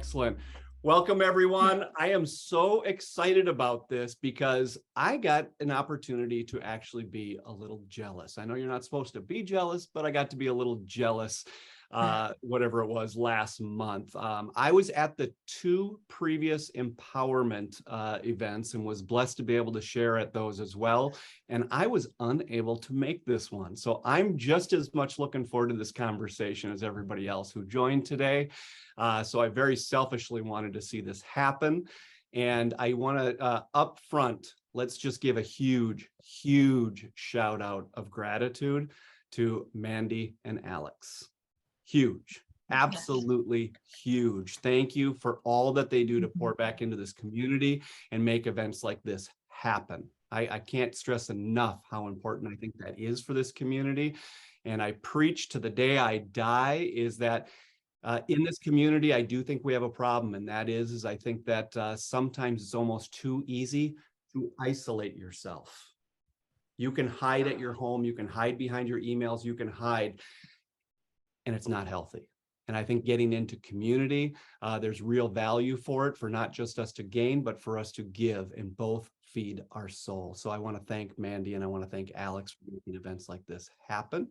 Excellent. Welcome, everyone. I am so excited about this because I got an opportunity to actually be a little jealous. I know you're not supposed to be jealous, but I got to be a little jealous, whatever it was last month. I was at the two previous empowerment events and was blessed to be able to share at those as well. And I was unable to make this one. So I'm just as much looking forward to this conversation as everybody else who joined today. So I very selfishly wanted to see this happen. And I want to up front, let's just give a huge, huge shout out of gratitude to Mandy and Alex. Huge, absolutely huge. Thank you for all that they do to pour back into this community and make events like this happen. I can't stress enough how important I think that is for this community. And I preach to the day I die is that in this community, I do think we have a problem, and that is I think that sometimes it's almost too easy to isolate yourself. You can hide at your home, you can hide behind your emails, you can hide, and it's not healthy. And I think getting into community, there's real value for it, for not just us to gain, but for us to give and both feed our soul. So I want to thank Mandy and I want to thank Alex for making events like this happen.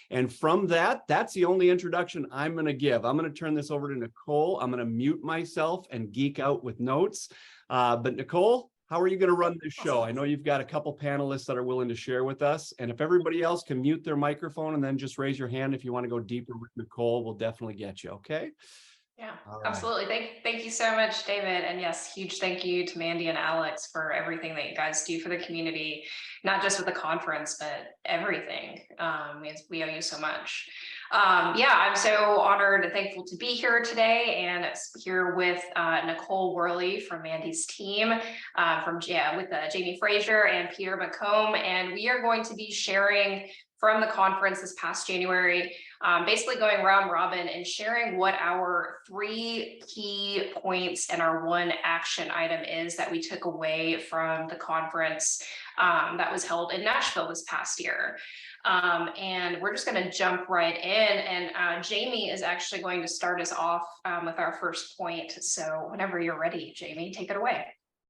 And from that, that's the only introduction I'm going to give. I'm going to turn this over to Nicole. I'm going to mute myself and geek out with notes. But Nicole, how are you going to run this show? I know you've got a couple panelists that are willing to share with us. And if everybody else can mute their microphone and then just raise your hand if you want to go deeper with Nicole, we'll definitely get you, okay? Yeah, right. Absolutely. Thank you so much, David. And yes, huge thank you to Mandy and Alex for everything that you guys do for the community, not just with the conference, but everything. We owe you so much. I'm so honored and thankful to be here today and here with Nicole Worley from Mandy's team, with Jamie Frazier and Peter McComb. And we are going to be sharing from the conference this past January, basically going round robin and sharing what our 3 key points and our 1 action item is that we took away from the conference that was held in Nashville this past year. And we're just going to jump right in. And Jamie is actually going to start us off with our first point. So whenever you're ready, Jamie, take it away.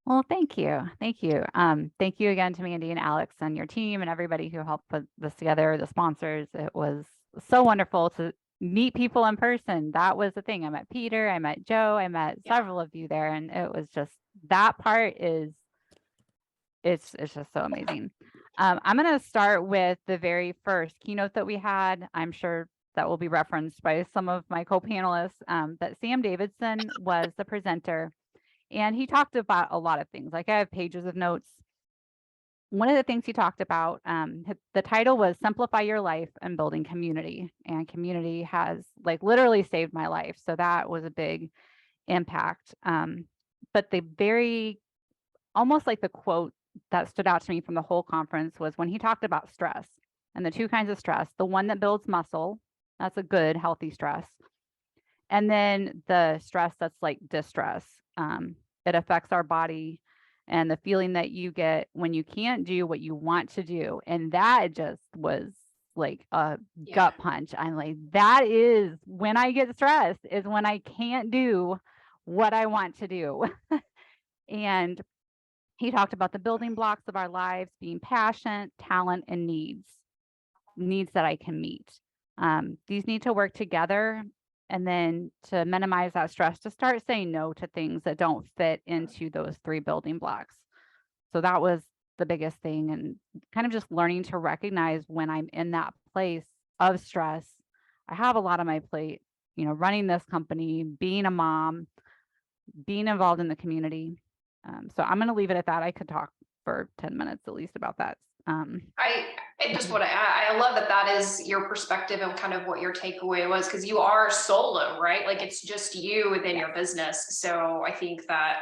Well, thank you. Thank you. Thank you again to Mandy and Alex and your team and everybody who helped put this together, the sponsors. It was so wonderful to meet people in person. That was the thing. I met Peter, I met Joe, I met several of you there. And it was just, that part is, it's just so amazing. I'm going to start with the very first keynote that we had. I'm sure that will be referenced by some of my co-panelists, that Sam Davidson was the presenter. And he talked about a lot of things. Like I have pages of notes. One of the things he talked about, the title was Simplify Your Life and Building Community. And community has like literally saved my life. So that was a big impact. But almost like the quote that stood out to me from the whole conference was when he talked about stress and the 2 kinds of stress, the one that builds muscle, that's a good, healthy stress. And then the stress that's like distress. It affects our body and the feeling that you get when you can't do what you want to do. And that just was like a gut punch. I'm like, that is when I get stressed, is when I can't do what I want to do. And he talked about the building blocks of our lives being passion, talent, and needs that I can meet. These need to work together. And then to minimize that stress, to start saying no to things that don't fit into those 3 building blocks. So that was the biggest thing, and kind of just learning to recognize when I'm in that place of stress. I have a lot on my plate, running this company, being a mom, being involved in the community. So I'm going to leave it at that. I could talk for 10 minutes at least about that. I just want to add, I love that is your perspective and kind of what your takeaway was, because you are solo, right? Like it's just you within your business. So I think that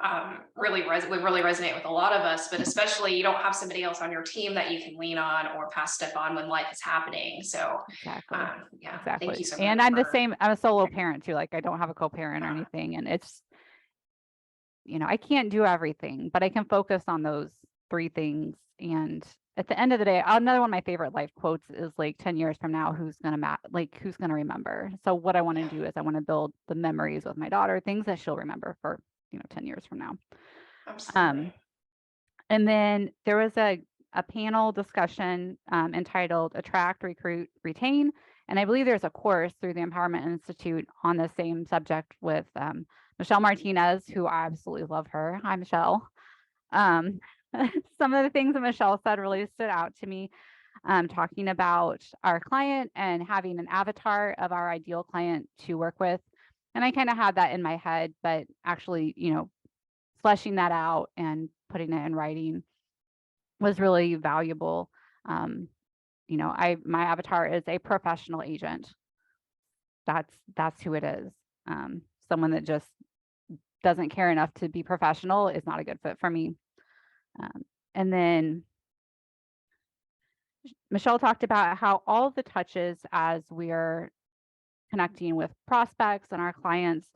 would really resonate with a lot of us, but especially you don't have somebody else on your team that you can lean on or pass stuff on when life is happening. So exactly. Thank you so much. And I'm I'm a solo parent too. Like I don't have a co-parent or anything. And it's, I can't do everything, but I can focus on those 3 things. And at the end of the day, another one of my favorite life quotes is like 10 years from now, who's going to remember? So what I want to do is I want to build the memories with my daughter, things that she'll remember for, 10 years from now. Absolutely. And then there was a panel discussion entitled Attract, Recruit, Retain. And I believe there's a course through the Empowerment Institute on the same subject with Michelle Martinez, who I absolutely love her. Hi, Michelle. Some of the things that Michelle said really stood out to me, talking about our client and having an avatar of our ideal client to work with. And I kind of had that in my head, but actually, fleshing that out and putting it in writing was really valuable. My avatar is a professional agent. That's who it is. Someone that just doesn't care enough to be professional is not a good fit for me. And then Michelle talked about how all of the touches as we're connecting with prospects and our clients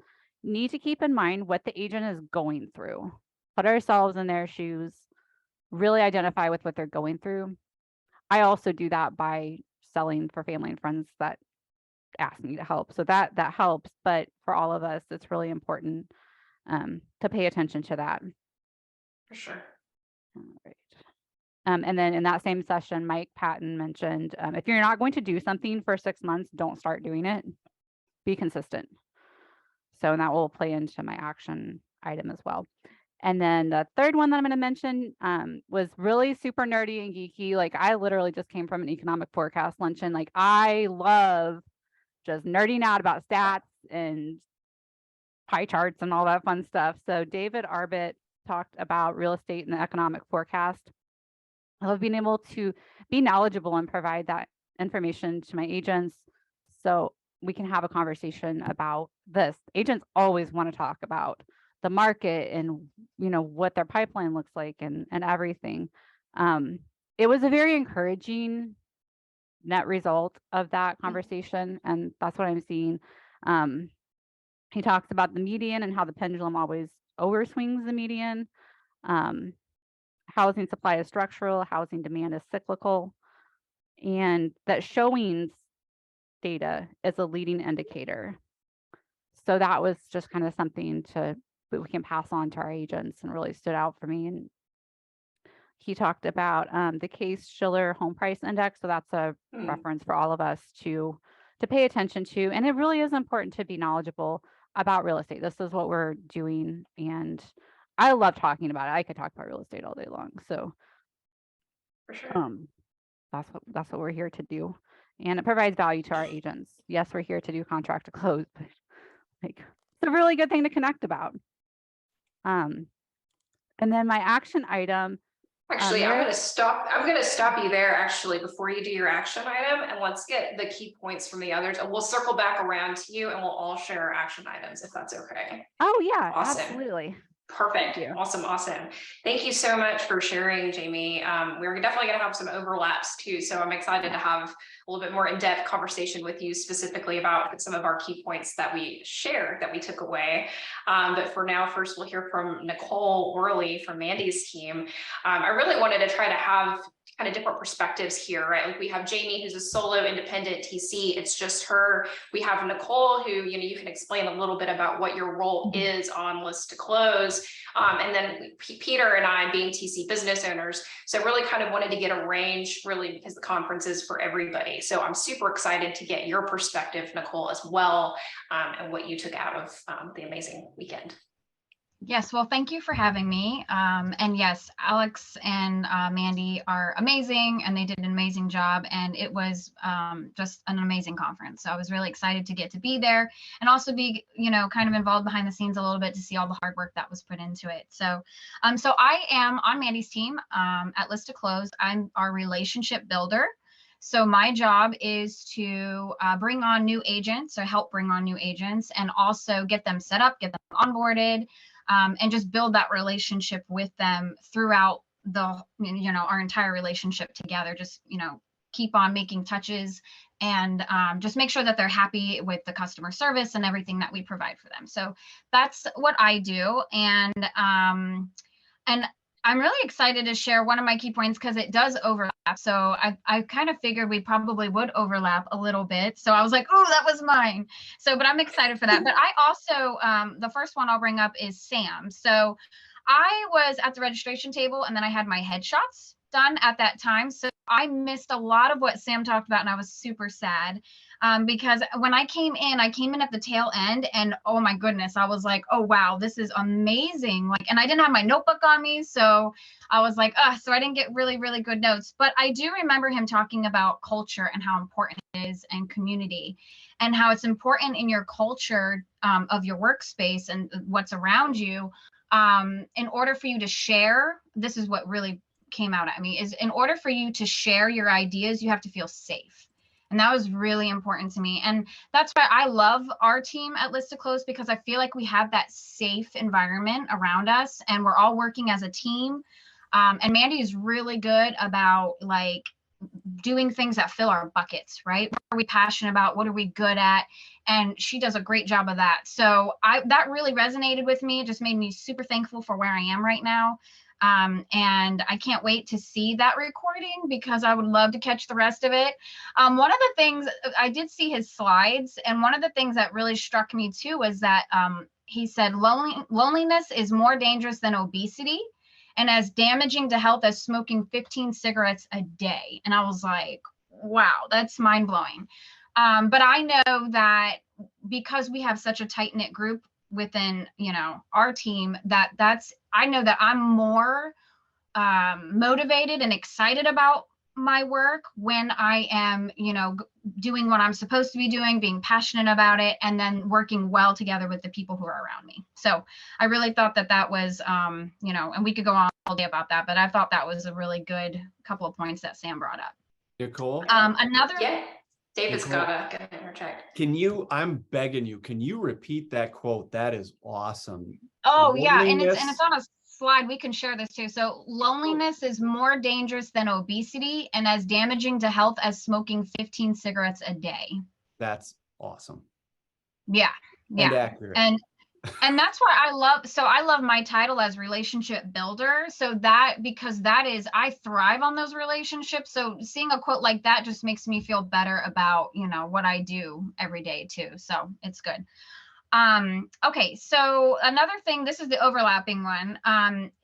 need to keep in mind what the agent is going through. Put ourselves in their shoes, really identify with what they're going through. I also do that by selling for family and friends that ask me to help. So that helps, but for all of us, it's really important to pay attention to that. For sure. All right. And then in that same session, Mike Patton mentioned, if you're not going to do something for 6 months, don't start doing it. Be consistent. So, and that will play into my action item as well. And then the third one that I'm going to mention was really super nerdy and geeky. Like I literally just came from an economic forecast luncheon. Like I love just nerding out about stats and pie charts and all that fun stuff. So David Arbit talked about real estate and the economic forecast. I love being able to be knowledgeable and provide that information to my agents so we can have a conversation about this. Agents always want to talk about the market and what their pipeline looks like and everything. It was a very encouraging net result of that conversation, and that's what I'm seeing. He talks about the median and how the pendulum always overswings the median. Housing supply is structural, housing demand is cyclical, and that showings data is a leading indicator. So that was just kind of something that we can pass on to our agents and really stood out for me. And he talked about the Case-Shiller Home Price Index. So that's a reference for all of us to pay attention to. And it really is important to be knowledgeable about real estate. This is what we're doing. And I love talking about it. I could talk about real estate all day long. So For sure. that's what we're here to do. And it provides value to our agents. Yes, we're here to do contract to close, but like it's a really good thing to connect about. And then my action item. Actually, I'm going to stop you there actually before you do your action item, and let's get the key points from the others, and we'll circle back around to you and we'll all share our action items if that's okay. Oh yeah, Awesome. absolutely. Perfect. Awesome. Thank you so much for sharing, Jamie. We're definitely going to have some overlaps too. So I'm excited to have a little bit more in-depth conversation with you specifically about some of our key points that we shared, that we took away. But for now, first we'll hear from Nicole Worley from Mandy's team. I really wanted to try to have kind of different perspectives here, right? Like we have Jamie, who's a solo independent TC. It's just her. We have Nicole, who, you can explain a little bit about what your role is on List to Close. And then Peter and I being TC business owners. So really kind of wanted to get a range really because the conference is for everybody. So I'm super excited to get your perspective, Nicole, as well, and what you took out of the amazing weekend. Yes, well, thank you for having me. And yes, Alex and Mandy are amazing, and they did an amazing job. And it was just an amazing conference. So I was really excited to get to be there and also be, kind of involved behind the scenes a little bit to see all the hard work that was put into it. So, so I am on Mandy's team at List to Close. I'm our relationship builder. So my job is to bring on new agents, or help bring on new agents, and also get them set up, get them onboarded. And just build that relationship with them throughout our entire relationship together. Just, keep on making touches and just make sure that they're happy with the customer service and everything that we provide for them. So that's what I do. And I'm really excited to share one of my key points because it does overlap. So I kind of figured we probably would overlap a little bit. So I was like, oh, that was mine. So, but I'm excited for that. But I also, the first one I'll bring up is Sam. So I was at the registration table and then I had my headshots done at that time. So I missed a lot of what Sam talked about and I was super sad. Because when I came in at the tail end and oh my goodness, I was like, oh wow, this is amazing. Like, and I didn't have my notebook on me. So I was like, so I didn't get really, really good notes. But I do remember him talking about culture and how important it is and community and how it's important in your culture of your workspace and what's around you. In order for you to share, this is what really came out at me, is in order for you to share your ideas, you have to feel safe. And that was really important to me. And that's why I love our team at List to Close, because I feel like we have that safe environment around us and we're all working as a team. And Mandy is really good about like doing things that fill our buckets, right? What are we passionate about? What are we good at? And she does a great job of that. So that really resonated with me. It just made me super thankful for where I am right now. And I can't wait to see that recording because I would love to catch the rest of it. One of the things, I did see his slides, and one of the things that really struck me too was that he said loneliness is more dangerous than obesity and as damaging to health as smoking 15 cigarettes a day. And I was like, wow, that's mind blowing. But I know that because we have such a tight knit group within, our team, I know that I'm more motivated and excited about my work when I am, doing what I'm supposed to be doing, being passionate about it, and then working well together with the people who are around me. So I really thought that was, and we could go on all day about that, but I thought that was a really good couple of points that Sam brought up. Nicole? Another. Yeah, David's Nicole, gonna interject. I'm begging you, can you repeat that quote? That is awesome. Oh yeah, and Loneliness- it's on a slide. We can share this too. So loneliness is more dangerous than obesity and as damaging to health as smoking 15 cigarettes a day. That's awesome. Yeah. And accurate. And that's why I love my title as relationship builder. So because I thrive on those relationships. So seeing a quote like that just makes me feel better about, what I do every day too. So it's good. Okay. So another thing, this is the overlapping one.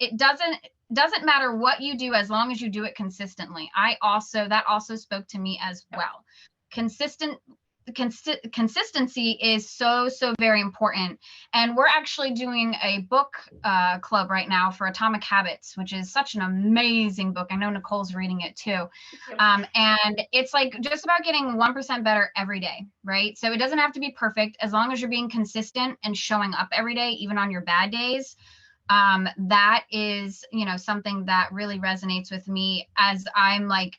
It doesn't matter what you do as long as you do it consistently. That also spoke to me as well. Consistency is so very important, and we're actually doing a book club right now for Atomic Habits, which is such an amazing book. I know Nicole's reading it too. And it's like just about getting 1% better every day, right? So it doesn't have to be perfect as long as you're being consistent and showing up every day, even on your bad days. That is, something that really resonates with me as I'm like,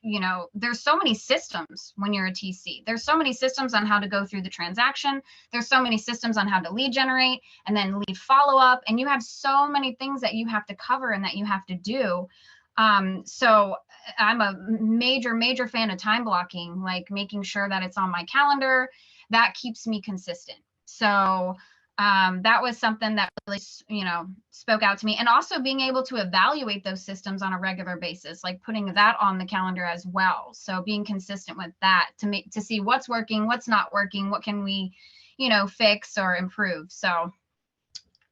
there's so many systems when you're a TC. There's so many systems on how to go through the transaction. There's so many systems on how to lead generate and then lead follow up. And you have so many things that you have to cover and that you have to do. So I'm a major fan of time blocking, like making sure that it's on my calendar. That keeps me consistent. So that was something that really, spoke out to me. And also being able to evaluate those systems on a regular basis, like putting that on the calendar as well. So being consistent with that to see what's working, what's not working, what can we, fix or improve. So,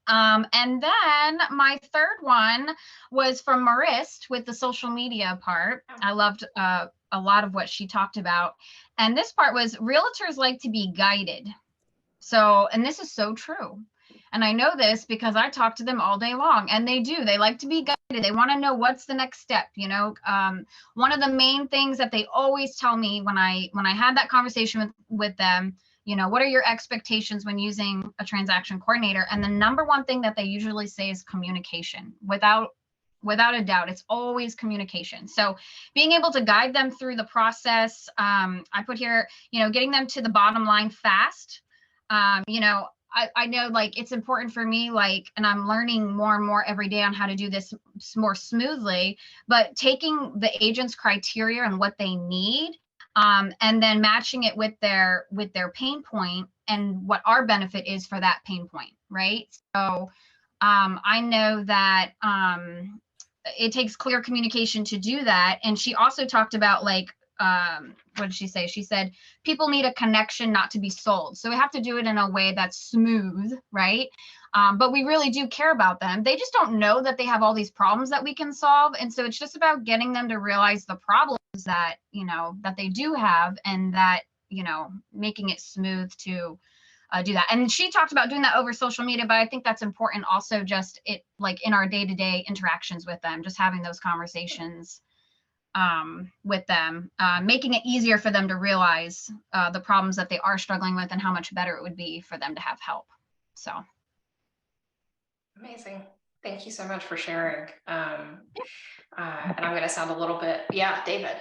and then my third one was from Marist with the social media part. I loved a lot of what she talked about. And this part was realtors like to be guided. So, and this is so true. And I know this because I talk to them all day long, and they do. They like to be guided. They want to know what's the next step. One of the main things that they always tell me when I had that conversation with them, what are your expectations when using a transaction coordinator? And the number one thing that they usually say is communication. Without a doubt, it's always communication. So being able to guide them through the process, I put here, getting them to the bottom line fast. I know like it's important for me, like, and I'm learning more and more every day on how to do this more smoothly, but taking the agent's criteria and what they need, and then matching it with their pain point and what our benefit is for that pain point. Right. So, I know that, it takes clear communication to do that. And she also talked about like, what did she say? She said, people need a connection, not to be sold. So we have to do it in a way that's smooth, right? But we really do care about them. They just don't know that they have all these problems that we can solve. And so it's just about getting them to realize the problems that, that they do have, and that, making it smooth to do that. And she talked about doing that over social media, but I think that's important also, just like in our day-to-day interactions with them, just having those conversations with them, making it easier for them to realize the problems that they are struggling with and how much better it would be for them to have help. So. Amazing. Thank you so much for sharing. And I'm going to sound a little bit, yeah, David.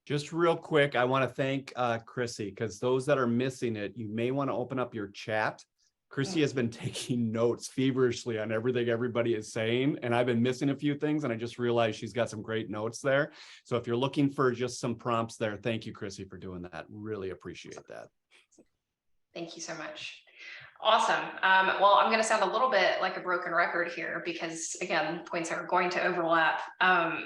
Just real quick, I want to thank Chrissy, because those that are missing it, you may want to open up your chat. Chrissy has been taking notes feverishly on everything everybody is saying, and I've been missing a few things, and I just realized she's got some great notes there. So if you're looking for just some prompts there, thank you, Chrissy, for doing that. Really appreciate that. Thank you so much. Awesome. Well, I'm going to sound a little bit like a broken record here because, again, points are going to overlap.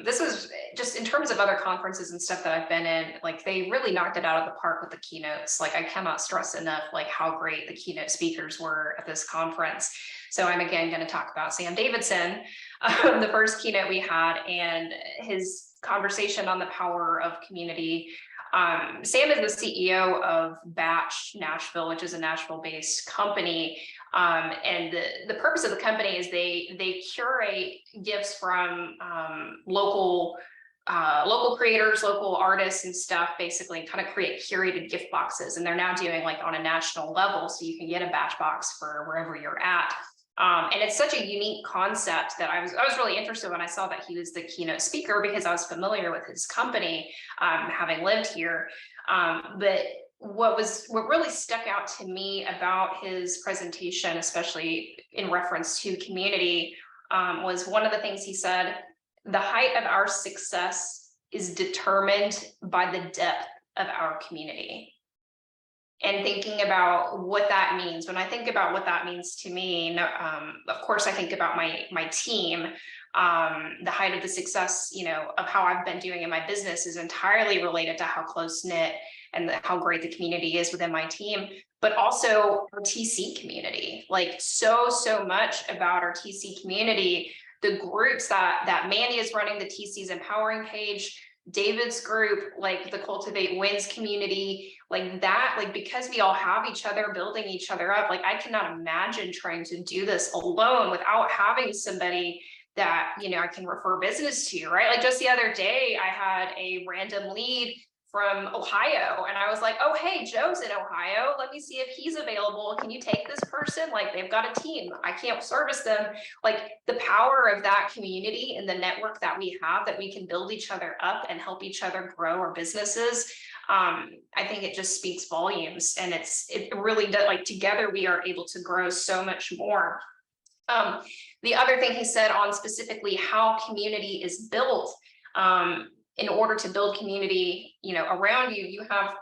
This is just in terms of other conferences and stuff that I've been in, like they really knocked it out of the park with the keynotes. Like I cannot stress enough, like how great the keynote speakers were at this conference. So I'm again going to talk about Sam Davidson, the first keynote we had, and his conversation on the power of community. Sam is the CEO of Batch Nashville, which is a Nashville-based company. And the purpose of the company is they curate gifts from local creators, local artists and stuff, basically kind of create curated gift boxes. And they're now doing like on a national level, so you can get a batch box for wherever you're at. And it's such a unique concept that I was really interested when I saw that he was the keynote speaker, because I was familiar with his company, having lived here. But what really stuck out to me about his presentation, especially in reference to community, was one of the things he said: the height of our success is determined by the depth of our community. And thinking about what that means, when I think about what that means to me, of course, I think about my team. The height of the success, of how I've been doing in my business is entirely related to how close knit and how great the community is within my team, but also our TC community. Like so much about our TC community, the groups that Mandy is running, the TC's empowering page, David's group, like the Cultivate Wins community, like that, like because we all have each other, building each other up. Like I cannot imagine trying to do this alone without having somebody that, I can refer business to, right? Like just the other day, I had a random lead from Ohio, and I was like, oh, hey, Joe's in Ohio. Let me see if he's available. Can you take this person? Like they've got a team. I can't service them. Like the power of that community and the network that we have, that we can build each other up and help each other grow our businesses. I think it just speaks volumes, and it really does. Like together we are able to grow so much more. The other thing he said on specifically how community is built, in order to build community, around you, you have,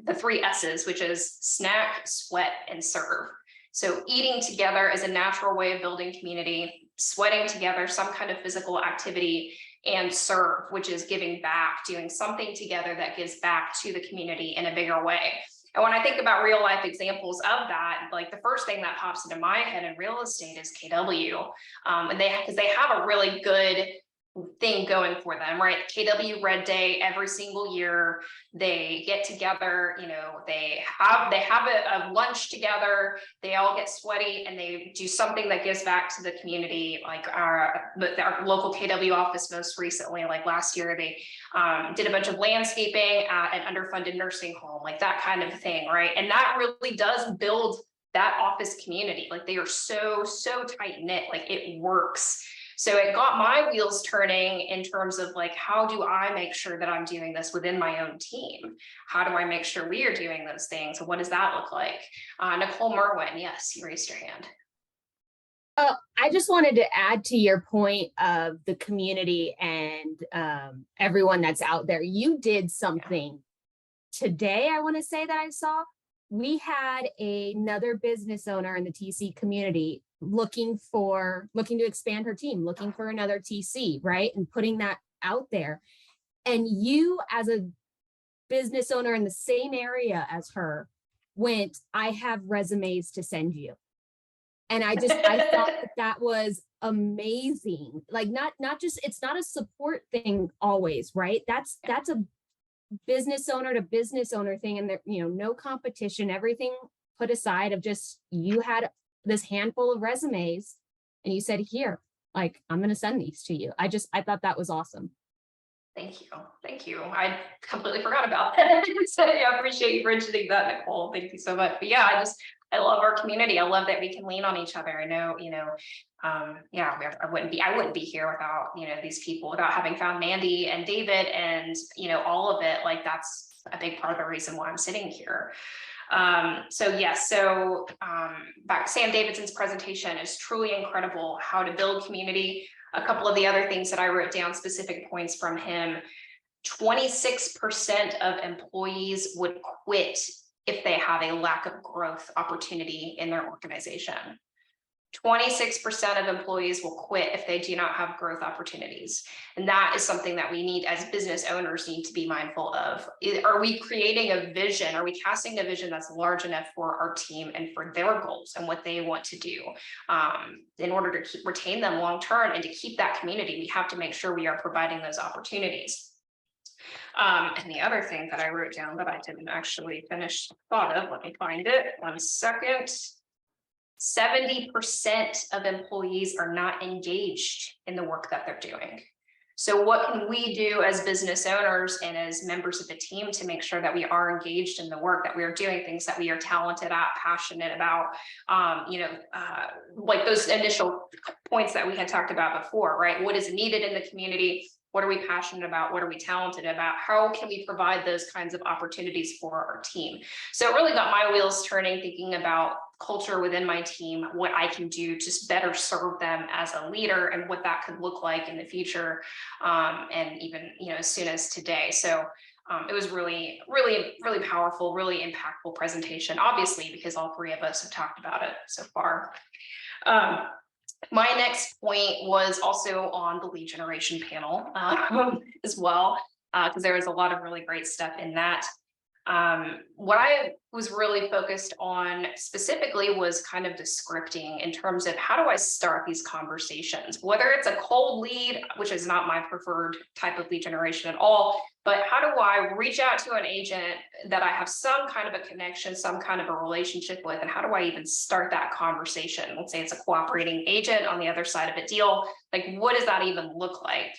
the 3 S's, which is snack, sweat, and serve. So eating together is a natural way of building community, sweating together, some kind of physical activity, and serve, which is giving back, doing something together that gives back to the community in a bigger way. And when I think about real life examples of that, like the first thing that pops into my head in real estate is KW. And because they have a really good thing going for them, right? KW Red Day every single year, they get together, they have a lunch together, they all get sweaty, and they do something that gives back to the community. Like our local KW office most recently, like last year, they did a bunch of landscaping at an underfunded nursing home, like that kind of thing, right? And that really does build that office community. Like they are so tight knit, like it works. So it got my wheels turning in terms of like, how do I make sure that I'm doing this within my own team? How do I make sure we are doing those things? What does that look like? Nicole Merwin, yes, you raised your hand. I just wanted to add to your point of the community and everyone that's out there. You did something today, I want to say, that I saw. We had another business owner in the TC community looking to expand her team, looking for another TC, right? And putting that out there. And you, as a business owner in the same area as her, went, I have resumes to send you. And I thought that was amazing. Like, not just, it's not a support thing always, right? That's a business owner to business owner thing. And there, no competition, everything put aside, of just, you had this handful of resumes and you said, here, like, I'm going to send these to you. I thought that was awesome. Thank you. I completely forgot about that. So I appreciate you mentioning that, Nicole. Thank you so much. But yeah, I love our community. I love that we can lean on each other. I know, I wouldn't be here without, these people, without having found Mandy and David and, all of it. Like, that's a big part of the reason why I'm sitting here. Back Sam Davidson's presentation is truly incredible, how to build community. A couple of the other things that I wrote down, specific points from him: 26% of employees would quit if they have a lack of growth opportunity in their organization. 26% of employees will quit if they do not have growth opportunities. And that is something that we need, as business owners, need to be mindful of. Are we creating a vision? Are we casting a vision that's large enough for our team and for their goals and what they want to do? In order to retain them long-term and to keep that community, we have to make sure we are providing those opportunities. And the other thing that I wrote down that I didn't actually finish thought of, let me find it, 1 second. 70% of employees are not engaged in the work that they're doing. So what can we do as business owners and as members of the team to make sure that we are engaged in the work, that we are doing things that we are talented at, passionate about, like those initial points that we had talked about before, right? What is needed in the community? What are we passionate about? What are we talented about? How can we provide those kinds of opportunities for our team? So it really got my wheels turning, thinking about culture within my team, what I can do to better serve them as a leader, and what that could look like in the future, and even as soon as today. So it was really, really, really powerful, really impactful presentation, obviously, because all three of us have talked about it so far. My next point was also on the lead generation panel as well, because there was a lot of really great stuff in that. What I was really focused on specifically was kind of the scripting, in terms of how do I start these conversations, whether it's a cold lead, which is not my preferred type of lead generation at all, but how do I reach out to an agent that I have some kind of a connection, some kind of a relationship with, and how do I even start that conversation? Let's say it's a cooperating agent on the other side of a deal. Like, what does that even look like?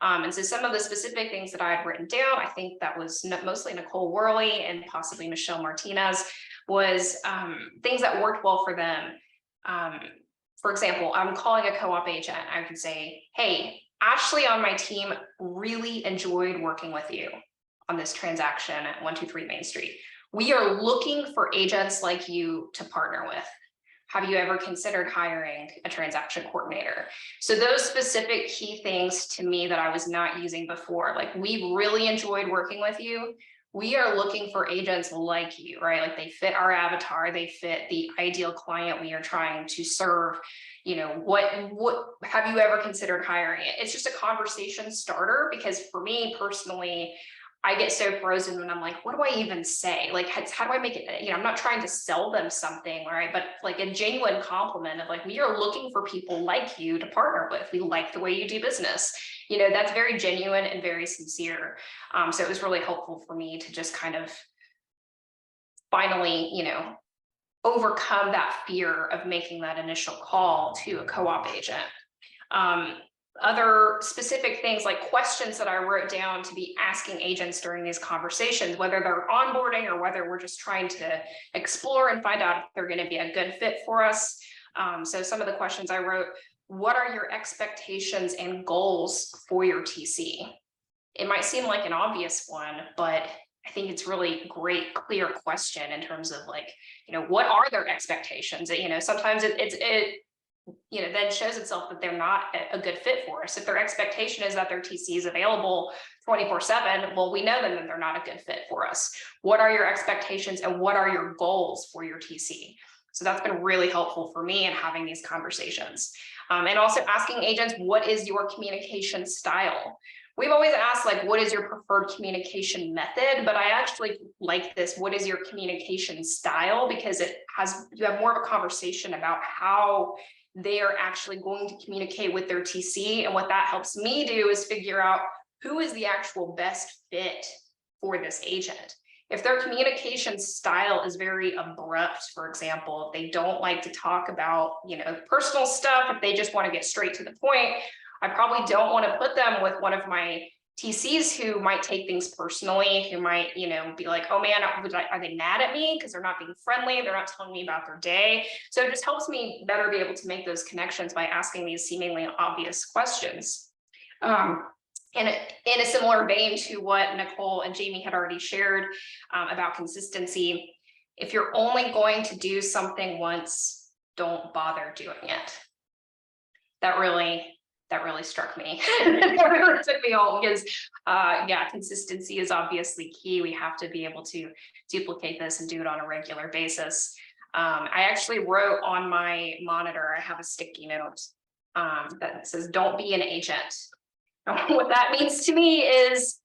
And so some of the specific things that I had written down, I think that was mostly Nicole Worley and possibly Michelle Martinez, was things that worked well for them. For example, I'm calling a co-op agent. I could say, hey, Ashley on my team really enjoyed working with you on this transaction at 123 Main Street. We are looking for agents like you to partner with. Have you ever considered hiring a transaction coordinator? So those specific key things to me that I was not using before, like, we really enjoyed working with you. We are looking for agents like you, right? Like, they fit our avatar, they fit the ideal client we are trying to serve. What have you ever considered hiring it? It's just a conversation starter, because for me personally, I get so frozen when I'm like, what do I even say? Like, how do I make it, I'm not trying to sell them something, right? But like a genuine compliment of like, we are looking for people like you to partner with. We like the way you do business. That's very genuine and very sincere. So it was really helpful for me to just kind of finally, overcome that fear of making that initial call to a co-op agent. Other specific things, like questions that I wrote down to be asking agents during these conversations, whether they're onboarding or whether we're just trying to explore and find out if they're going to be a good fit for us. So some of the questions I wrote: what are your expectations and goals for your TC? It might seem like an obvious one, but I think it's really great, clear question in terms of like, what are their expectations? Sometimes it then shows itself that they're not a good fit for us. If their expectation is that their TC is available 24/7, well, we know then that they're not a good fit for us. What are your expectations and what are your goals for your TC? So that's been really helpful for me in having these conversations. And also asking agents, what is your communication style? We've always asked, like, what is your preferred communication method? But I actually like this, what is your communication style? Because you have more of a conversation about how they are actually going to communicate with their TC. And what that helps me do is figure out who is the actual best fit for this agent. If their communication style is very abrupt, for example, if they don't like to talk about, personal stuff, if they just want to get straight to the point, I probably don't want to put them with one of my TCs who might take things personally, who might, be like, oh man, are they mad at me because they're not being friendly? They're not telling me about their day. So it just helps me better be able to make those connections by asking these seemingly obvious questions. In a similar vein to what Nicole and Jamie had already shared about consistency, if you're only going to do something once, don't bother doing it. That really struck me. That really took me home because, consistency is obviously key. We have to be able to duplicate this and do it on a regular basis. I actually wrote on my monitor, I have a sticky note that says, don't be an agent. What that means to me is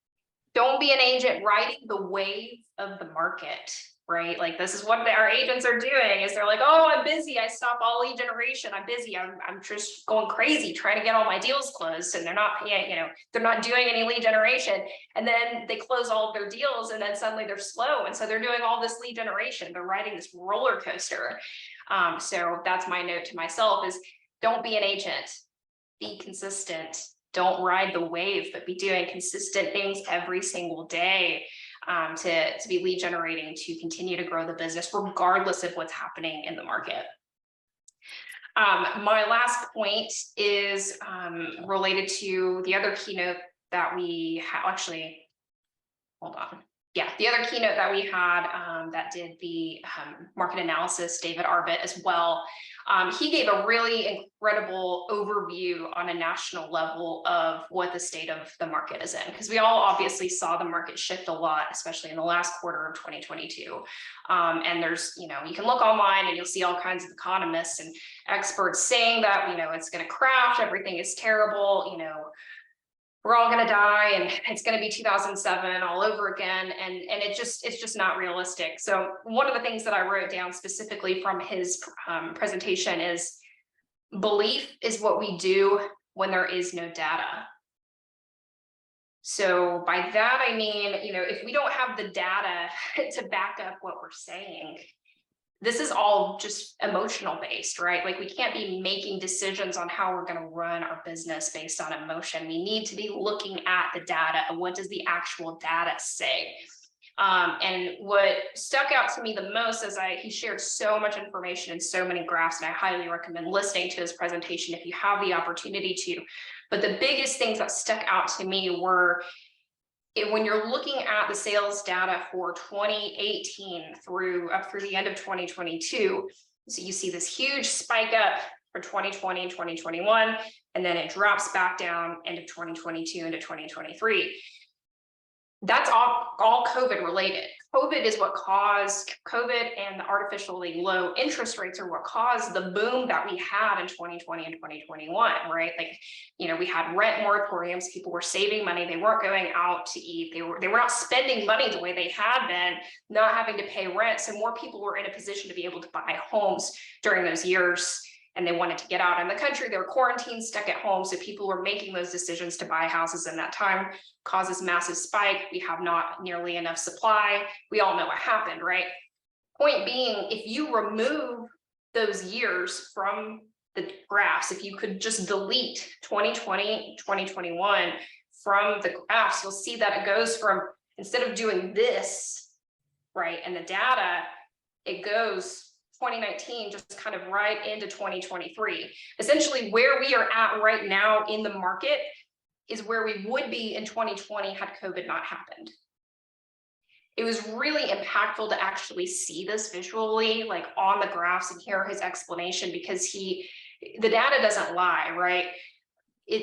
don't be an agent riding the wave of the market, right? Like this is what our agents are doing is they're like, oh, I'm busy. I stop all lead generation. I'm busy. I'm just going crazy trying to get all my deals closed. And they're not paying, they're not doing any lead generation. And then they close all of their deals and then suddenly they're slow. And so they're doing all this lead generation. They're riding this roller coaster. So that's my note to myself is don't be an agent, be consistent. Don't ride the wave, but be doing consistent things every single day to be lead generating, to continue to grow the business, regardless of what's happening in the market. My last point is related to the other keynote that we actually, hold on. Yeah, the other keynote that we had that did the market analysis, David Arvit as well. He gave a really incredible overview on a national level of what the state of the market is in, because we all obviously saw the market shift a lot, especially in the last quarter of 2022. And there's, you can look online and you'll see all kinds of economists and experts saying that, it's going to crash, everything is terrible, we're all going to die and it's going to be 2007 all over again. And it's just not realistic. So one of the things that I wrote down specifically from his presentation is belief is what we do when there is no data. So by that, I mean, if we don't have the data to back up what we're saying, this is all just emotional based, right? Like we can't be making decisions on how we're going to run our business based on emotion. We need to be looking at the data and what does the actual data say? And what stuck out to me the most is he shared so much information and so many graphs, and I highly recommend listening to his presentation if you have the opportunity to. But the biggest things that stuck out to me were when you're looking at the sales data for 2018 up through the end of 2022, so you see this huge spike up for 2020 and 2021, and then it drops back down end of 2022 into 2023. That's all COVID related. COVID is what caused COVID, and the artificially low interest rates are what caused the boom that we had in 2020 and 2021, right? Like, we had rent moratoriums, people were saving money, they weren't going out to eat, they were not spending money the way they had been, not having to pay rent. So more people were in a position to be able to buy homes during those years, and they wanted to get out in the country. They were quarantined, stuck at home. So people were making those decisions to buy houses in that time, causes massive spike. We have not nearly enough supply. We all know what happened, right? Point being, if you remove those years from the graphs, if you could just delete 2020, 2021 from the graphs, you'll see that it goes from, instead of doing this, right, and the data, it goes 2019 just kind of right into 2023. Essentially, where we are at right now in the market is where we would be in 2020 had COVID not happened. It was really impactful to actually see this visually, like on the graphs, and hear his explanation, because the data doesn't lie, right?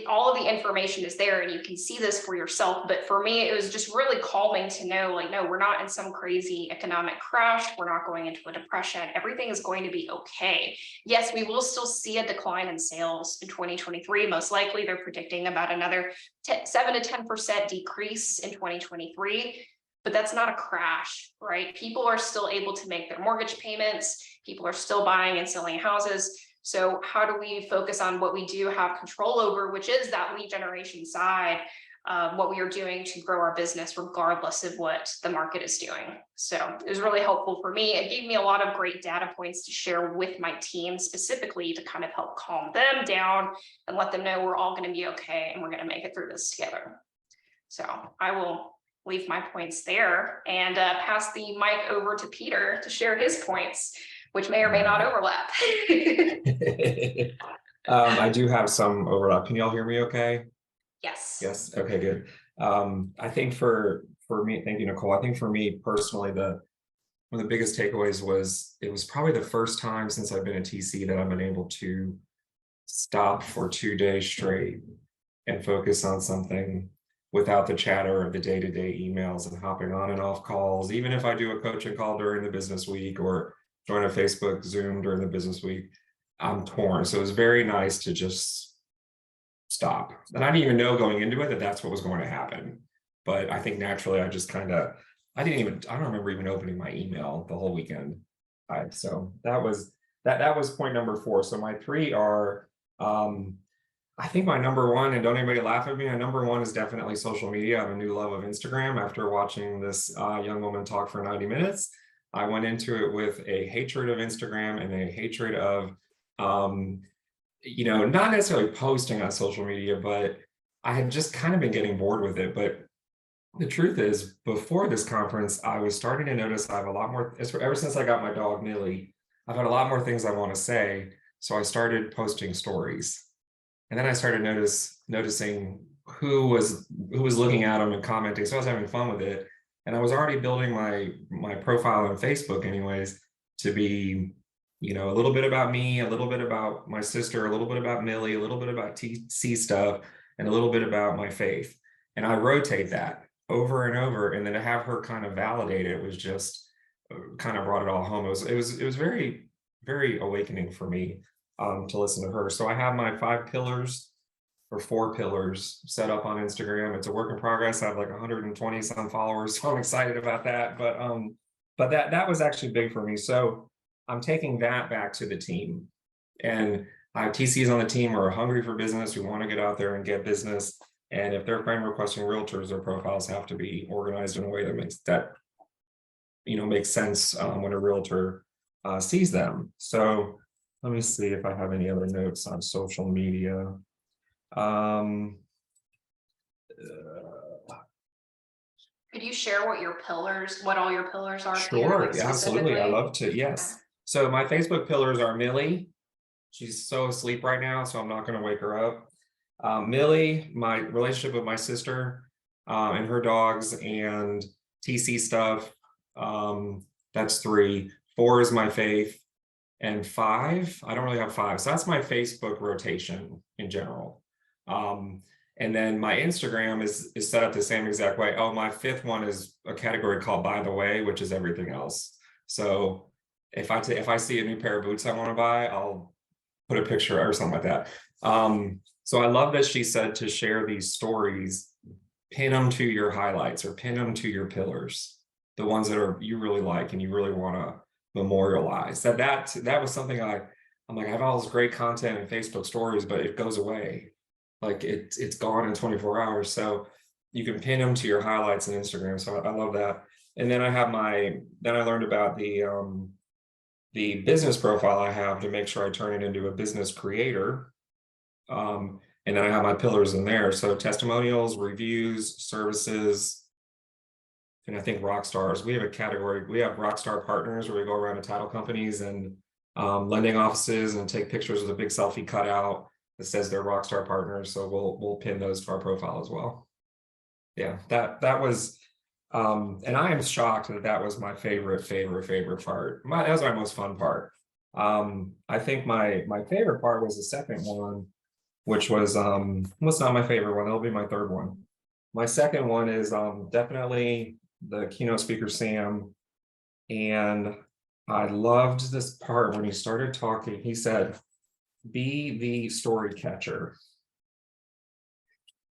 all of the information is there and you can see this for yourself. But for me, it was just really calming to know, like, no, we're not in some crazy economic crash. We're not going into a depression. Everything is going to be okay. Yes, we will still see a decline in sales in 2023. Most likely they're predicting about another 7 to 10% decrease in 2023. But that's not a crash, right? People are still able to make their mortgage payments. People are still buying and selling houses. So how do we focus on what we do have control over, which is that lead generation side, what we are doing to grow our business, regardless of what the market is doing. So it was really helpful for me. It gave me a lot of great data points to share with my team, specifically to kind of help calm them down and let them know we're all going to be okay and we're going to make it through this together. So I will leave my points there and pass the mic over to Peter to share his points, which may or may not overlap. I do have some overlap. Can y'all hear me okay? Yes. Yes. Okay, good. I think for me, thank you, Nicole. I think for me personally, one of the biggest takeaways was it was probably the first time since I've been a TC that I've been able to stop for 2 days straight and focus on something without the chatter of the day-to-day emails and hopping on and off calls. Even if I do a coaching call during the business week or join a Facebook Zoom during the business week, I'm torn. So it was very nice to just stop. And I didn't even know going into it that that's what was going to happen. But I think naturally I just kind of, I don't remember even opening my email the whole weekend. So that was point number 4. So my 3 are, I think my number 1, and don't anybody laugh at me, my number 1 is definitely social media. I have a new love of Instagram after watching this young woman talk for 90 minutes. I went into it with a hatred of Instagram and a hatred of, not necessarily posting on social media, but I had just kind of been getting bored with it. But the truth is, before this conference, I was starting to notice I have a lot more, ever since I got my dog Millie, I've had a lot more things I want to say. So I started posting stories. And then I started noticing who was looking at them and commenting. So I was having fun with it. And I was already building my profile on Facebook anyways to be, a little bit about me, a little bit about my sister, a little bit about Millie, a little bit about TC stuff, and a little bit about my faith. And I rotate that over and over. And then to have her kind of validate it was just kind of brought it all home. It was very, very awakening for me to listen to her. So I have my 5 pillars or 4 pillars set up on Instagram. It's a work in progress. I have like 120 some followers, so I'm excited about that. But that was actually big for me. So I'm taking that back to the team, and I have TCs on the team who are hungry for business, who want to get out there and get business. And if they're friend requesting realtors, their profiles have to be organized in a way that makes sense when a realtor sees them. So let me see if I have any other notes on social media. Could you share what all your pillars are? Sure, Peter, yeah, absolutely. I love to, yes. So my Facebook pillars are Millie. She's so asleep right now, so I'm not going to wake her up. Millie, my relationship with my sister and her dogs, and TC stuff. That's 3. 4 is my faith. And 5, I don't really have 5. So that's my Facebook rotation in general. And then my Instagram is set up the same exact way. Oh, my 5th one is a category called By the Way, which is everything else. So if I see a new pair of boots I want to buy, I'll put a picture or something like that. So I love that she said to share these stories, pin them to your highlights or pin them to your pillars, the ones that you really like and you really want to memorialize. That was something I'm like, I have all this great content in Facebook stories, but it goes away. Like it's gone in 24 hours. So you can pin them to your highlights on Instagram. So I love that. And then I learned about the business profile I have to make sure I turn it into a business creator. And then I have my pillars in there. So testimonials, reviews, services, and I think rock stars. We have a category. We have rock star partners where we go around to title companies and lending offices and take pictures with a big selfie cutout that says they're rock star partners. So we'll pin those to our profile as well. Yeah, that was, and I am shocked that was my favorite part. That was my most fun part. I think my favorite part was the second one, which was not my favorite one. That'll be my third one. My second one is definitely the keynote speaker, Sam. And I loved this part when he started talking. He said, be the story catcher.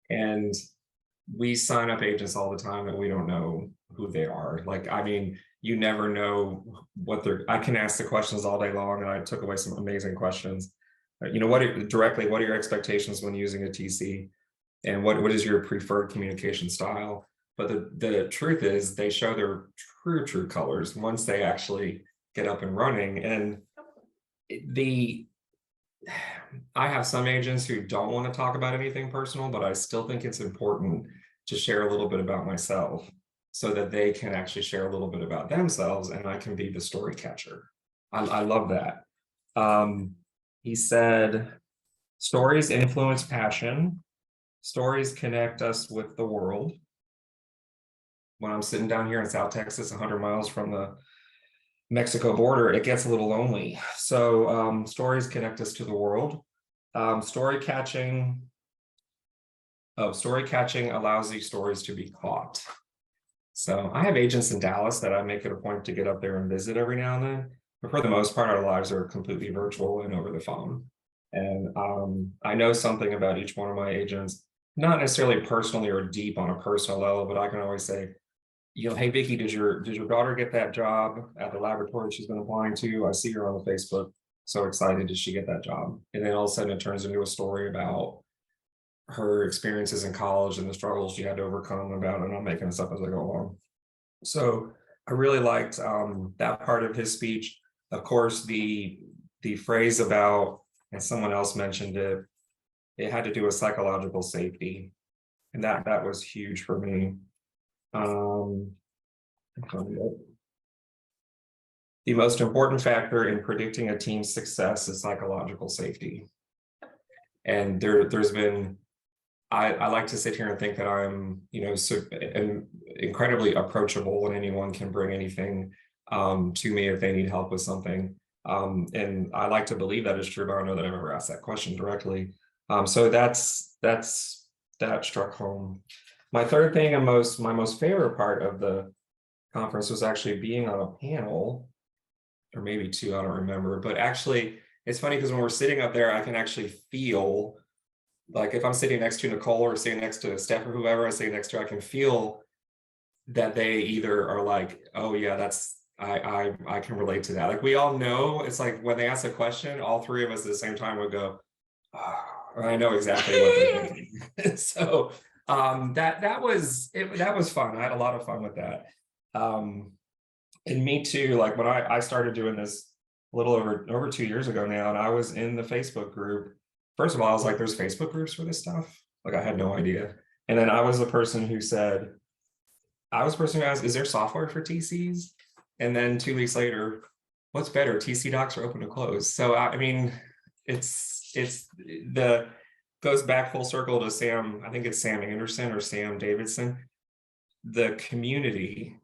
And we sign up agents all the time and we don't know who they are. Like, I mean, you never know what they're, I can ask the questions all day long, and I took away some amazing questions. You know, what are your expectations when using a TC? And what is your preferred communication style? But the truth is they show their true colors once they actually get up and running. And I have some agents who don't want to talk about anything personal, but I still think it's important to share a little bit about myself so that they can actually share a little bit about themselves and I can be the story catcher. I love that. He said, stories influence passion. Stories connect us with the world. When I'm sitting down here in South Texas, 100 miles from the Mexico border, it gets a little lonely. So stories connect us to the world. Story catching allows these stories to be caught. So I have agents in Dallas that I make it a point to get up there and visit every now and then. But for the most part, our lives are completely virtual and over the phone. And I know something about each one of my agents, not necessarily personally or deep on a personal level, but I can always say, you know, hey, Vicki, did your daughter get that job at the laboratory she's been applying to? I see her on the Facebook. So excited, did she get that job? And then all of a sudden it turns into a story about her experiences in college and the struggles she had to overcome about, and I'm making this up as I go along. So I really liked that part of his speech. Of course, the phrase about, and someone else mentioned it, it had to do with psychological safety. And that was huge for me. The most important factor in predicting a team's success is psychological safety. And there's been, I like to sit here and think that I'm, you know, incredibly approachable and anyone can bring anything to me if they need help with something. And I like to believe that is true, but I don't know that I've ever asked that question directly. So that struck home. My third thing and my most favorite part of the conference was actually being on a panel, or maybe two, I don't remember, but actually it's funny because when we're sitting up there, I can actually feel, like if I'm sitting next to Nicole or sitting next to Steph or whoever I sit next to, I can feel that they either are like, oh yeah, that's, I can relate to that. Like we all know, it's like when they ask a question, all three of us at the same time would go, oh, I know exactly what they're thinking. So that was fun. I had a lot of fun with that. And me too, like when I started doing this a little over 2 years ago now, and I was in the Facebook group. First of all, I was like, there's Facebook groups for this stuff? Like I had no idea. And then I was the person who said, asked, is there software for TCs? And then 2 weeks later, what's better, TC docs or open to close? So I mean, goes back full circle to Sam, I think it's Sam Anderson or Sam Davidson. The community,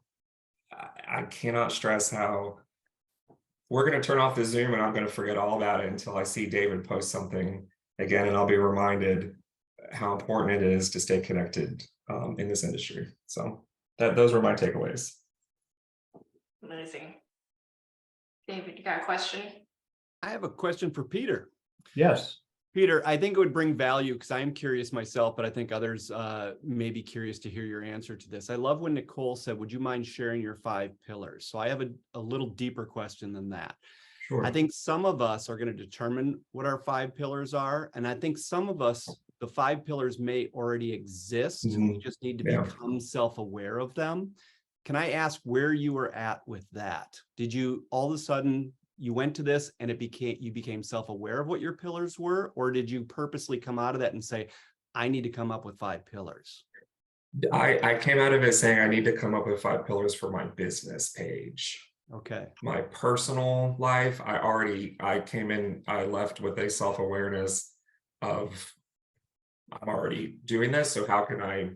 I cannot stress how we're going to turn off the Zoom and I'm going to forget all about it until I see David post something again, and I'll be reminded how important it is to stay connected in this industry. So those were my takeaways. Amazing. David, you got a question? I have a question for Peter. Yes. Peter, I think it would bring value because I am curious myself, but I think others may be curious to hear your answer to this. I love when Nicole said, would you mind sharing your 5 pillars? So I have a little deeper question than that. Sure. I think some of us are going to determine what our 5 pillars are. And I think some of us, the 5 pillars may already exist. Mm-hmm. We just need to become self-aware of them. Can I ask where you were at with that? Did you all of a sudden, you went to this and you became self-aware of what your pillars were? Or did you purposely come out of that and say, I need to come up with 5 pillars? I came out of it saying I need to come up with 5 pillars for my business page. Okay. My personal life, I left with a self-awareness of I'm already doing this. So how can I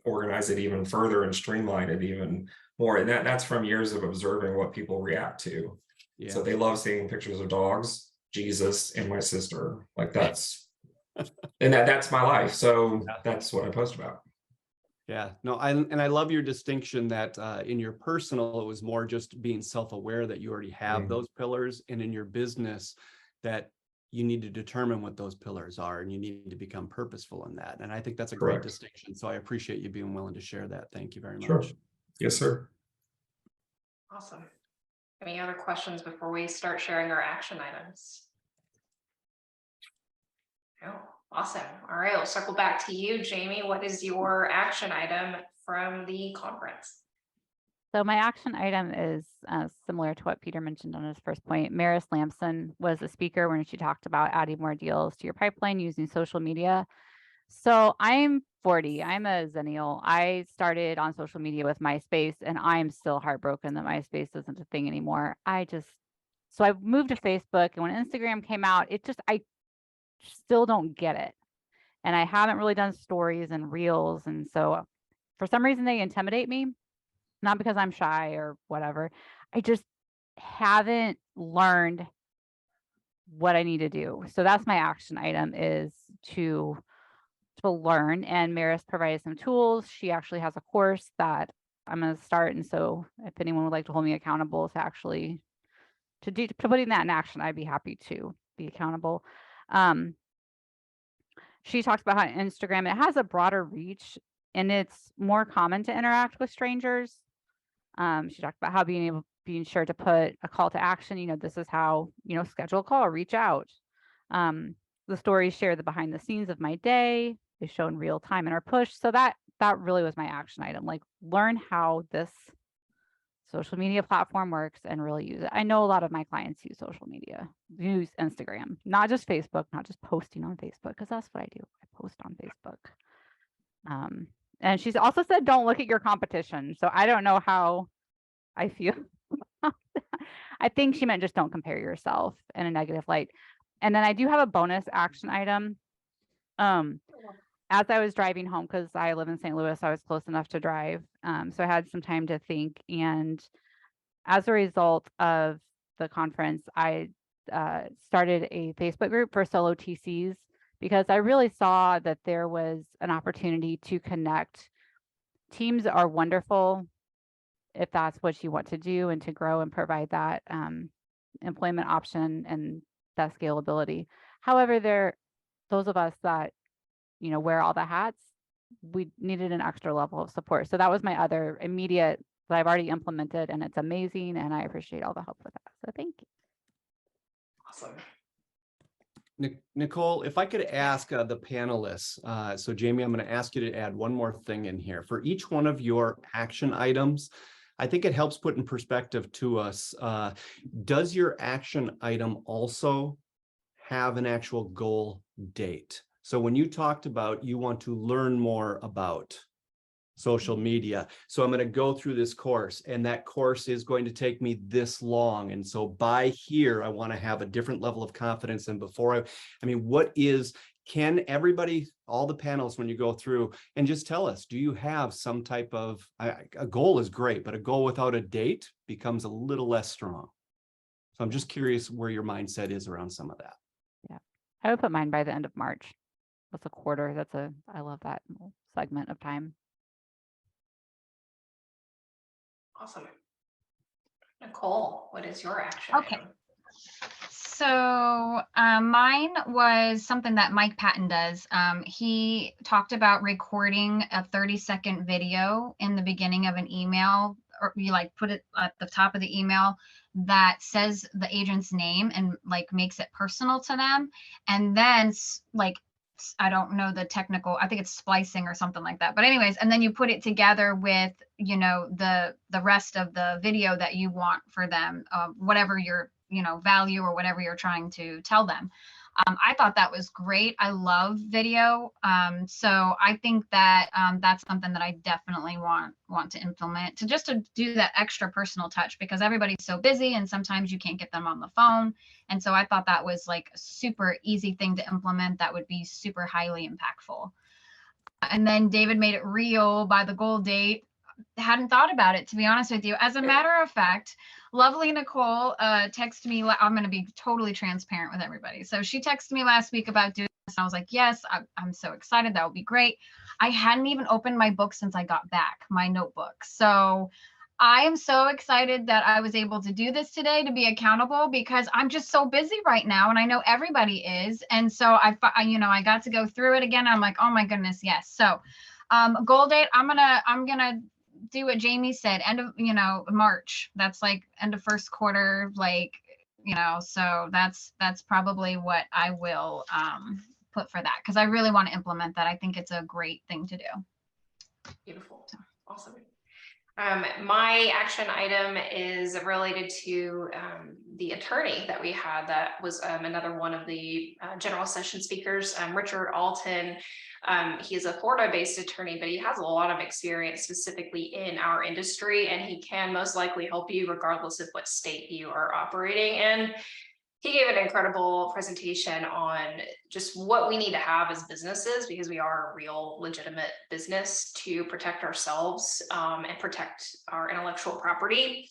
organize it even further and streamline it even more? And that's from years of observing what people react to. Yeah. So they love seeing pictures of dogs, Jesus, and my sister. Like that's And that's my life. So Yeah. that's what I post about. Yeah, no, I love your distinction that in your personal, it was more just being self-aware that you already have Mhm. those pillars, and in your business that you need to determine what those pillars are and you need to become purposeful in that. And I think that's a great Correct. distinction. So I appreciate you being willing to share that. Thank you very Sure. much. Yes, sir. Awesome. Any other questions before we start sharing our action items? Oh, awesome. All right, we'll circle back to you, Jamie. What is your action item from the conference? So my action item is similar to what Peter mentioned on his first point. Maris Lamson was a speaker when she talked about adding more deals to your pipeline using social media. So I'm 40. I'm a Zennial. I started on social media with MySpace, and I'm still heartbroken that MySpace isn't a thing anymore. So I moved to Facebook, and when Instagram came out, I still don't get it. And I haven't really done stories and reels. And so for some reason, they intimidate me, not because I'm shy or whatever. I just haven't learned what I need to do. So that's my action item, is to learn. And Maris provided some tools. She actually has a course that I'm going to start. And so if anyone would like to hold me accountable to actually to putting that in action, I'd be happy to be accountable. She talks about how Instagram, it has a broader reach and it's more common to interact with strangers. She talked about how being sure to put a call to action, this is how, schedule a call, reach out. The stories share the behind the scenes of my day. They show in real time in our push. So that really was my action item, like learn how this social media platform works and really use it. I know a lot of my clients use social media, use Instagram, not just Facebook, not just posting on Facebook, because that's what I do. I post on Facebook. And she's also said, don't look at your competition. So I don't know how I feel. I think she meant just don't compare yourself in a negative light. And then I do have a bonus action item. As I was driving home, because I live in St. Louis, I was close enough to drive. So I had some time to think. And as a result of the conference, I started a Facebook group for solo TCs, because I really saw that there was an opportunity to connect. Teams are wonderful if that's what you want to do and to grow and provide that employment option and that scalability. However, those of us that, wear all the hats, we needed an extra level of support. So that was my other immediate that I've already implemented, and it's amazing. And I appreciate all the help with that. So thank you. Awesome. Nicole, if I could ask the panelists, so Jamie, I'm going to ask you to add one more thing in here. For each one of your action items, I think it helps put in perspective to us, does your action item also have an actual goal date? So when you talked about you want to learn more about social media, so I'm going to go through this course, and that course is going to take me this long, and so by here I want to have a different level of confidence than before. Can everybody, all the panels, when you go through, and just tell us, do you have some type of a goal? Is great, but a goal without a date becomes a little less strong. So I'm just curious where your mindset is around some of that. Yeah, I would put mine by the end of March. That's a quarter. I love that segment of time. Awesome. Nicole, what is your action Okay. item? So mine was something that Mike Patton does. He talked about recording a 30-second video in the beginning of an email, or you put it at the top of the email that says the agent's name and makes it personal to them. And then I don't know the technical, I think it's splicing or something like that. But anyways, and then you put it together with, the rest of the video that you want for them, whatever your, value or whatever you're trying to tell them. I thought that was great. I love video. So I think that that's something that I definitely want to implement, to do that extra personal touch, because everybody's so busy and sometimes you can't get them on the phone. And so I thought that was a super easy thing to implement that would be super highly impactful. And then David made it real by the goal date. Hadn't thought about it, to be honest with you. As a matter of fact, lovely Nicole texted me. I'm going to be totally transparent with everybody. So she texted me last week about doing I was like, yes, I'm so excited. That would be great. I hadn't even opened my book since I got back, my notebook. So I am so excited that I was able to do this today, to be accountable, because I'm just so busy right now, and I know everybody is. And so I got to go through it again. I'm like, oh my goodness, yes. So goal date, I'm gonna do what Jamie said, end of March. That's like end of first quarter, like, so that's probably what I will put for that, because I really want to implement that. I think it's a great thing to do. Beautiful. Awesome. My action item is related to the attorney that we had that was another one of the general session speakers, Richard Alton. He is a Florida-based attorney, but he has a lot of experience specifically in our industry, and he can most likely help you regardless of what state you are operating in. He gave an incredible presentation on just what we need to have as businesses, because we are a real legitimate business, to protect ourselves and protect our intellectual property.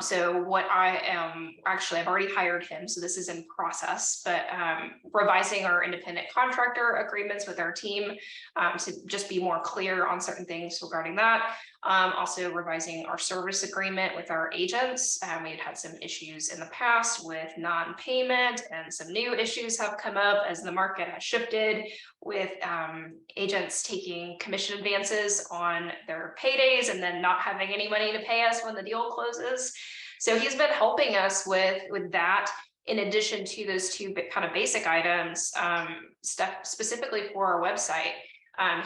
So what I am actually, I've already hired him, so this is in process, but revising our independent contractor agreements with our team to just be more clear on certain things regarding that. Also revising our service agreement with our agents. We had some issues in the past with non-payment, and some new issues have come up as the market has shifted with agents taking commission advances on their paydays and then not having any money to pay us when the deal closes. So he's been helping us with that, in addition to those two kind of basic items, stuff specifically for our website.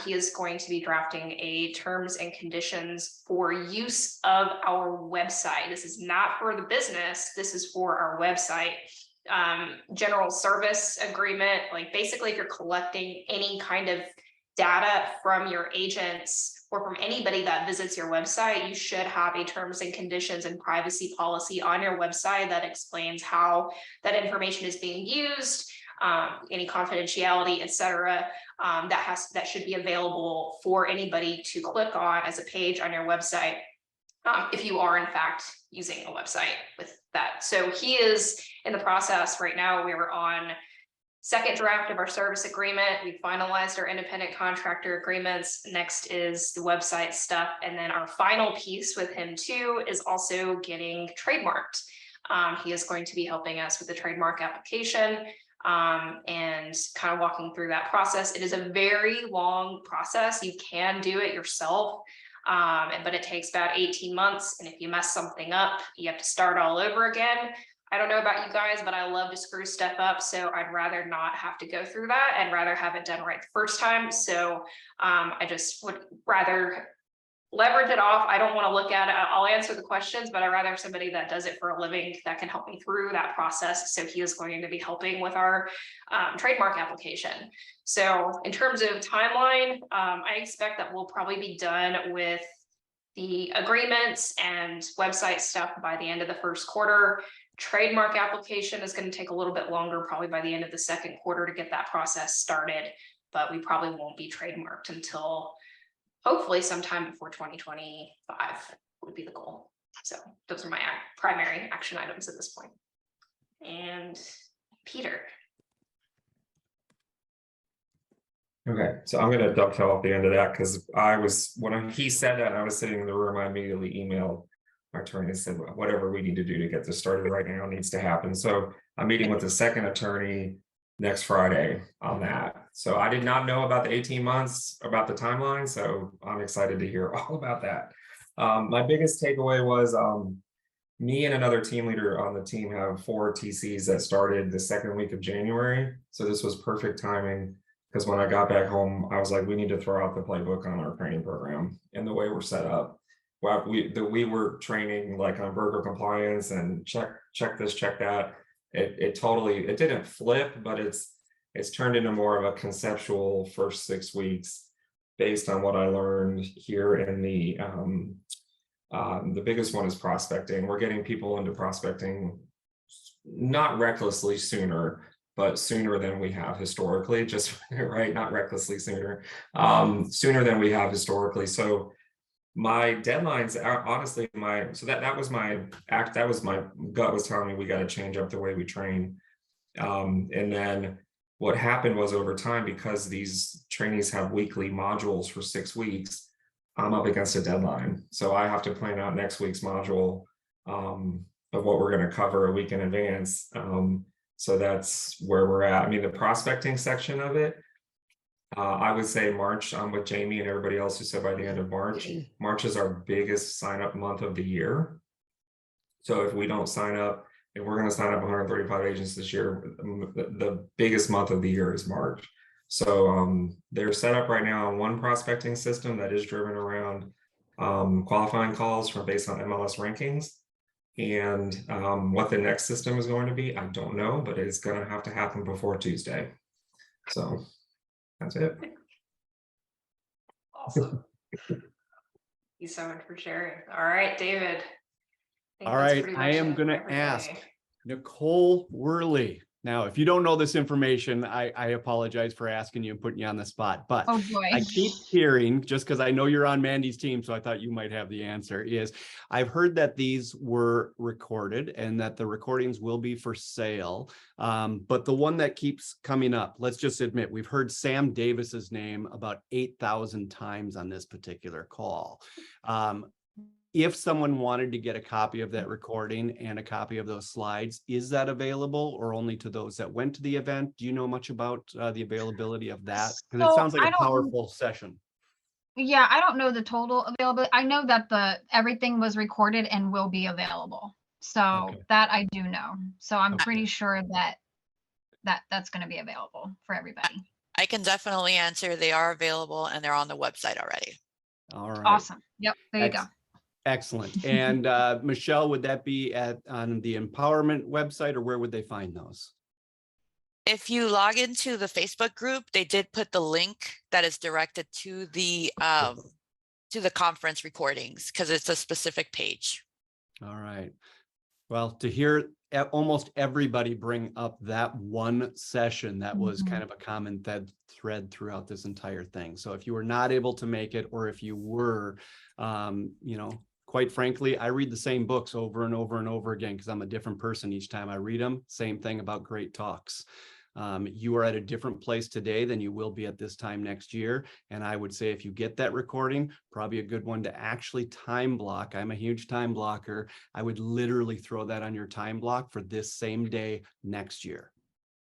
He is going to be drafting a terms and conditions for use of our website. This is not for the business, this is for our website. General service agreement, like basically if you're collecting any kind of data from your agents or from anybody that visits your website, you should have a terms and conditions and privacy policy on your website that explains how that information is being used, any confidentiality, etc. That should be available for anybody to click on as a page on your website, if you are in fact using a website with that. So he is in the process right now. We were on second draft of our service agreement. We finalized our independent contractor agreements. Next is the website stuff. And then our final piece with him too is also getting trademarked. He is going to be helping us with the trademark application and kind of walking through that process. It is a very long process. You can do it yourself, but it takes about 18 months. And if you mess something up, you have to start all over again. I don't know about you guys, but I love to screw stuff up. So I'd rather not have to go through that and rather have it done right the first time. So I just would rather leverage it off. I don't want to look at it. I'll answer the questions, but I'd rather have somebody that does it for a living that can help me through that process. So he is going to be helping with our trademark application. So in terms of timeline, I expect that we'll probably be done with the agreements and website stuff by the end of the first quarter. Trademark application is going to take a little bit longer, probably by the end of the second quarter to get that process started, but we probably won't be trademarked until hopefully sometime before 2025 would be the goal. So those are my primary action items at this point. And Peter. Okay, so I'm going to dovetail off the end of that, because when he said that, I was sitting in the room, I immediately emailed our attorney and said, whatever we need to do to get this started right now needs to happen. So I'm meeting with the second attorney next Friday on that. So I did not know about the 18 months, about the timeline. So I'm excited to hear all about that. My biggest takeaway was me and another team leader on the team have 4 TCs that started the second week of January. So this was perfect timing, because when I got back home, I was like, we need to throw out the playbook on our training program and the way we're set up. Well, we were training like on broker compliance and check this, check that. It didn't flip, but it's turned into more of a conceptual first 6 weeks based on what I learned here in the biggest one is prospecting. We're getting people into prospecting, not recklessly sooner, but sooner than we have historically, just right, not recklessly sooner, sooner than we have historically. So my deadlines are honestly that was my gut was telling me we got to change up the way we train. And then what happened was over time, because these trainees have weekly modules for 6 weeks, I'm up against a deadline. So I have to plan out next week's module of what we're going to cover a week in advance. So that's where we're at. I mean, the prospecting section of it, I would say March. I'm with Jamie and everybody else who said by the end of March. March is our biggest sign up month of the year. So if we don't sign up, if we're going to sign up 135 agents this year, the biggest month of the year is March. So they're set up right now on one prospecting system that is driven around qualifying calls from based on MLS rankings. And what the next system is going to be, I don't know, but it's going to have to happen before Tuesday. So that's it. Awesome. Thank you so much for sharing. All right, David. All right, I am going to ask Nicole Worley. Now, if you don't know this information, I apologize for asking you and putting you on the spot, but Oh boy. I keep hearing, just because I know you're on Mandy's team, so I thought you might have the answer, is I've heard that these were recorded and that the recordings will be for sale. But the one that keeps coming up, let's just admit, we've heard Sam Davis's name about 8,000 times on this particular call. If someone wanted to get a copy of that recording and a copy of those slides, is that available or only to those that went to the event? Do you know much about the availability of that? Because it So sounds like I a don't- powerful session. Yeah, I don't know the total availability. I know that everything was recorded and will be available. So Okay. that I do know. So I'm Okay. pretty sure that's going to be available for everybody. I can definitely answer. They are available and they're on the website already. All right. Awesome. Yep. There you go. Excellent. And Michelle, would that be on the empowerment website, or where would they find those? If you log into the Facebook group, they did put the link that is directed to the conference recordings because it's a specific page. All right. Well, to hear almost everybody bring up that one session, that was kind of a common thread throughout this entire thing. So if you were not able to make it, or if you were, quite frankly, I read the same books over and over and over again because I'm a different person each time I read them. Same thing about great talks. You are at a different place today than you will be at this time next year. And I would say if you get that recording, probably a good one to actually time block. I'm a huge time blocker. I would literally throw that on your time block for this same day next year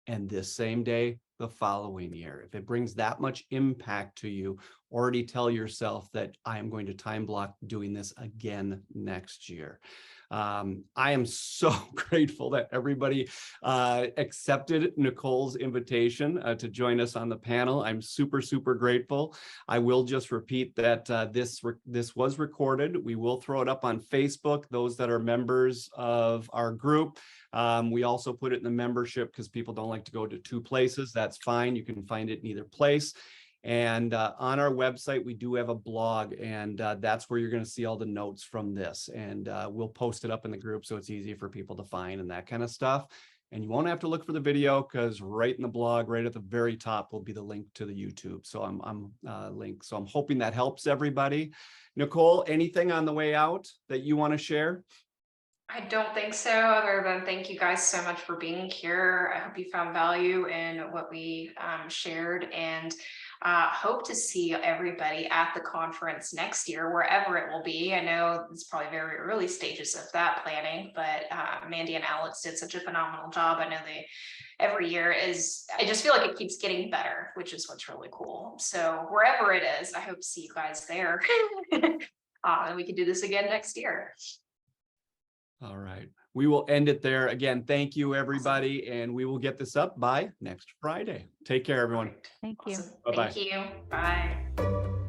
and this same day the following year. If it brings that much impact to you, already tell yourself that I am going to time block doing this again next year. I am so grateful that everybody accepted Nicole's invitation to join us on the panel. I'm super, super grateful. I will just repeat that this was recorded. We will throw it up on Facebook, those that are members of our group. We also put it in the membership because people don't like to go to two places. That's fine. You can find it in either place. And on our website, we do have a blog, and that's where you're going to see all the notes from this. And we'll post it up in the group so it's easy for people to find and that kind of stuff. And you won't have to look for the video because right in the blog, right at the very top, will be the link to the YouTube. So I'm linked. So I'm hoping that helps everybody. Nicole, anything on the way out that you want to share? I don't think so, other than thank you guys so much for being here. I hope you found value in what we shared, and hope to see everybody at the conference next year, wherever it will be. I know it's probably very early stages of that planning, but Mandy and Alex did such a phenomenal job. I know every year I just feel like it keeps getting better, which is what's really cool. So wherever it is, I hope to see you guys there. And we can do this again next year. All right. We will end it there. Again, thank you, everybody. And we will get this up by next Friday. Take care, everyone. Thank you. Awesome. Bye-bye. Thank you. Bye.